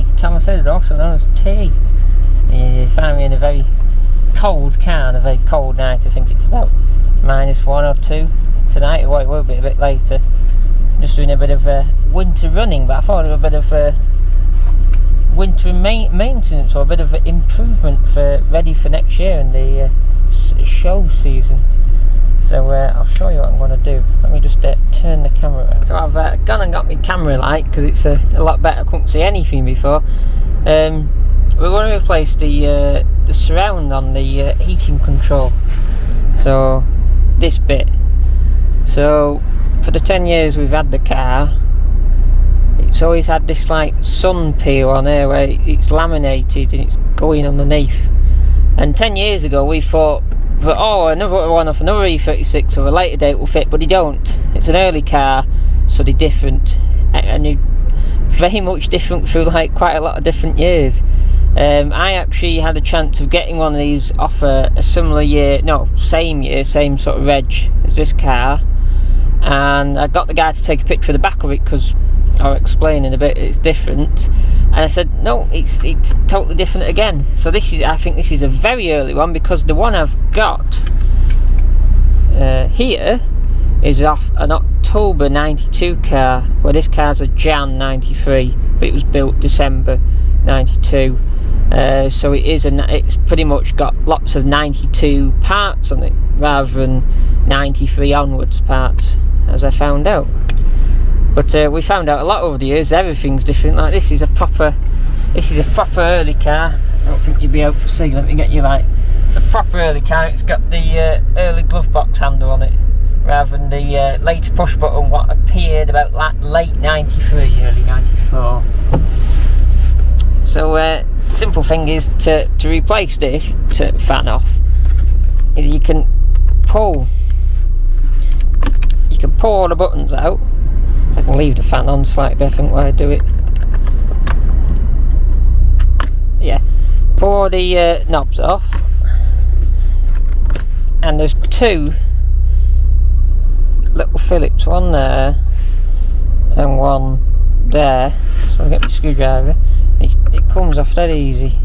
me, Thomas Edward, also known as T. You find me in a very cold car on a very cold night. I think it's about -1 or 2 tonight. Well, it will be a bit later. Just doing a bit of winter running, but I thought a bit of winter maintenance, or a bit of improvement for ready for next year in the show season. So I'll show you what I'm going to do. Let me just turn the camera around. So I've gone and got my camera light, because it's a lot better. I couldn't see anything before. We're going to replace the surround on the heating control. So this bit. So for the 10 years we've had the car, it's always had this like sun peel on here where it's laminated and it's going underneath. And 10 years ago we thought that, oh, another one off another E36 of a later date will fit, but they don't. It's an early car, so they're different, and they're very much different through like quite a lot of different years. I actually had a chance of getting one of these off a similar year, no, same year, same sort of reg as this car, and I got the guy to take a picture of the back of it, because I'll explain in a bit it's different. And I said no, it's totally different again. So this is, I think this is a very early one, because the one I've got here is off an October 92 car, where this car's a Jan 93, but it was built December 92. So it is it's pretty much got lots of 92 parts on it, rather than 93 onwards parts, as I found out. But we found out a lot over the years. Everything's different. Like this is a proper early car. I don't think you'll be able to see. Let me get you light. It's a proper early car. It's got the early glove box handle on it, rather than the later push button what appeared about late 93, early 94. So simple thing is to replace this, to fan off, is you can pull all the buttons out. I can leave the fan on slightly, I think, while I do it. Yeah, pull all the knobs off, and there's 2 little Phillips, one there and one there. So I'll get my screwdriver. It comes off that easy.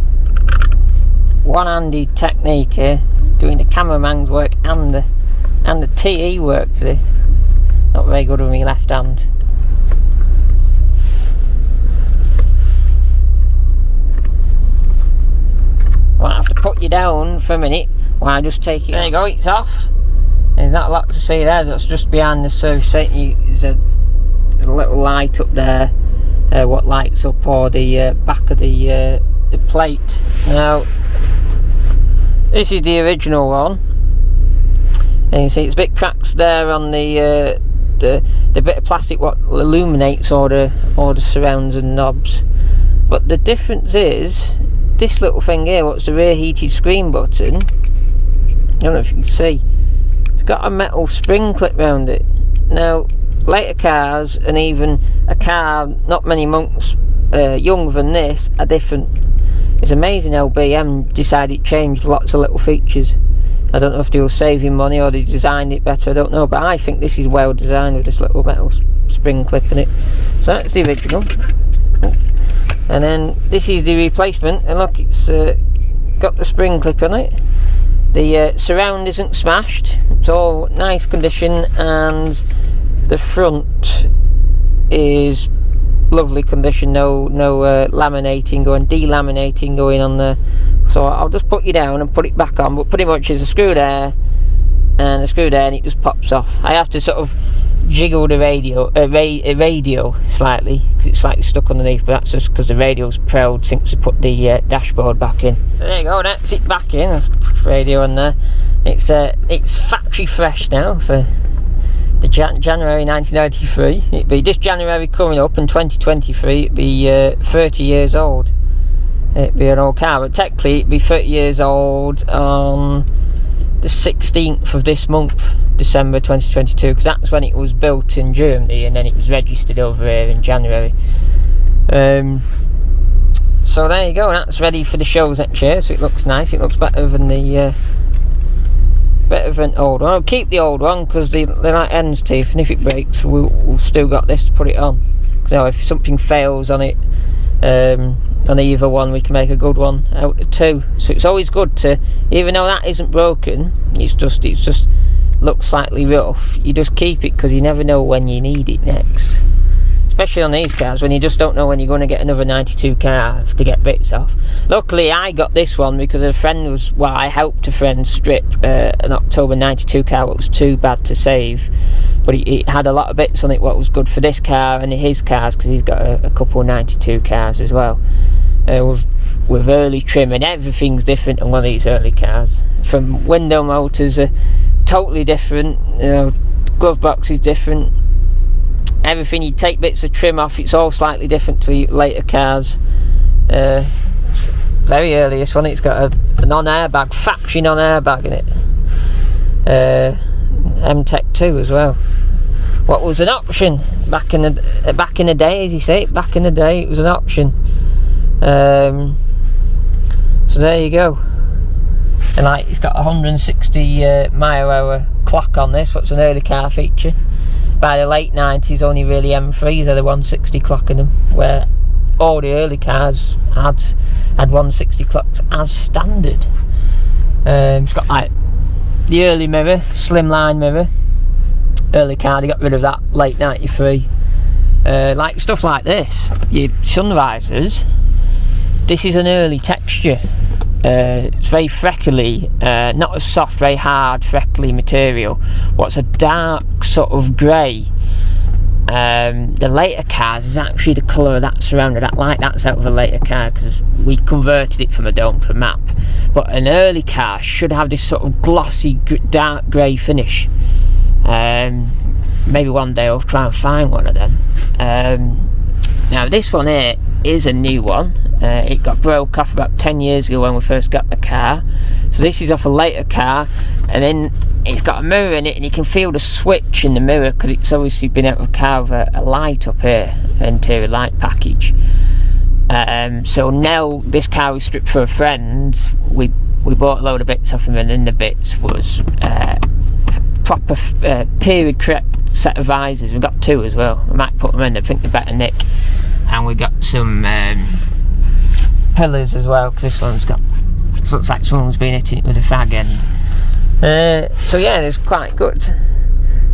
One-handed technique here, doing the cameraman's work and the TE work today. Not very good with my left hand. Well, I have to put you down for a minute while I just take it. There you go, it's off. There's not a lot to see there. That's just behind the surface. There's a little light up there, what lights up, or the back of the plate. Now, this is the original one, and you see it's a bit cracks there on the bit of plastic what illuminates all the surrounds and knobs. But the difference is this little thing here, what's the rear heated screen button. I don't know if you can see. It's got a metal spring clip round it. Now, later cars, and even a car not many months younger than this, are different. It's amazing how BM decided to change lots of little features. I don't know if they were saving money or they designed it better, I don't know, but I think this is well designed with this little metal spring clip in it. So that's the original. And then this is the replacement, and look, it's got the spring clip on it. The surround isn't smashed, it's all nice condition, and the front is lovely condition. No laminating going, delaminating going on there. So I'll just put you down and put it back on, but pretty much there's a screw there and a screw there, and it just pops off. I have to sort of jiggle the radio slightly, because it's slightly stuck underneath, but that's just because the radio's proud since we put the dashboard back in. So there you go, that's it back in. I've put the radio on there. It's factory fresh now for the January 1993. It'd be this January coming up, in 2023 it'd be 30 years old. It'd be an old car, but technically it'd be 30 years old on the 16th of this month, December 2022, because that's when it was built in Germany, and then it was registered over here in January. So there you go, that's ready for the shows next year. So it looks nice. It looks better than the old one. I'll keep the old one because they're like hen's teeth, and if it breaks, we'll still got this to put it on. So if something fails on it, on either one we can make a good one out of 2. So it's always good to, even though that isn't broken, it's just looks slightly rough, you just keep it because you never know when you need it next. Especially on these cars, when you just don't know when you're going to get another 92 car to get bits off. Luckily I got this one because a friend was, well, I helped a friend strip an October 92 car that was too bad to save, but it had a lot of bits on it what was good for this car and his cars, because he's got a couple of 92 cars as well, with early trim, and everything's different on one of these early cars. From window motors are totally different, glove box is different, everything. You take bits of trim off, it's all slightly different to later cars. Very early this one, it's got a non-airbag, factory non-airbag in it. M-Tech 2 as well. What was an option back in the day, as you say, back in the day it was an option. So there you go. And like, it's got 160 mile/hour clock on this. What's an early car feature. By the late 90s, only really M3s had a 160 clock in them, where all the early cars had 160 clocks as standard. It's got like the early mirror, slimline mirror. Early car, they got rid of that late 93. Like stuff like this, your sun visors. This is an early texture. It's very freckly, not as soft, very hard, freckly material. What's a dark sort of grey. The later cars is actually the colour of that surrounder. That light, that's out of a later car because we converted it from a dome to a map. But an early car should have this sort of glossy, dark grey finish. Maybe one day I'll try and find one of them. Now this one here is a new one. It got broke off about 10 years ago when we first got the car. So this is off a later car, and then it's got a mirror in it, and you can feel the switch in the mirror because it's obviously been out of a car with a light up here, interior light package. So now this car was stripped for a friend. We bought a load of bits off him, and in the bits was a proper period correct set of visors. We've got 2 as well. We might put them in, I think they're better nick. And we got some pillars as well, because this one's got, it looks like someone's been hitting it with a fag end. So yeah, it's quite good.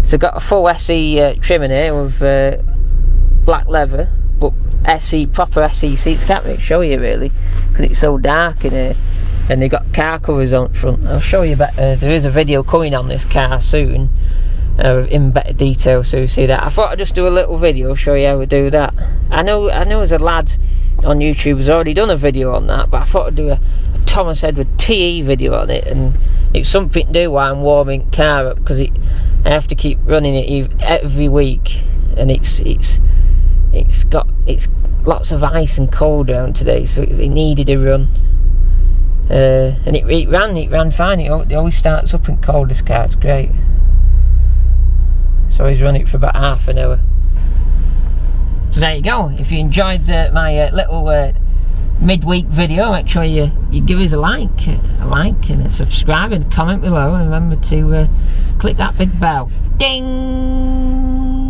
So got a full SE trim in here with black leather, but SE, proper SE seats. Can't really show you really because it's so dark in here. And they got car covers on front. I'll show you better. There is a video coming on this car soon in better detail, so you see that. I thought I'd just do a little video, show you how we do that. I know there's a lad on YouTube who's already done a video on that, but I thought I'd do a Thomas Edward TE video on it, and it's something to do while I'm warming the car up, because I have to keep running it every week, and it's lots of ice and cold around today, so it needed a run. And it ran fine. It always starts up in cold, this car, it's great. So he's run it for about half an hour. So there you go. If you enjoyed my little midweek video, make sure you give us a like and a subscribe, and comment below, and remember to click that big bell. Ding!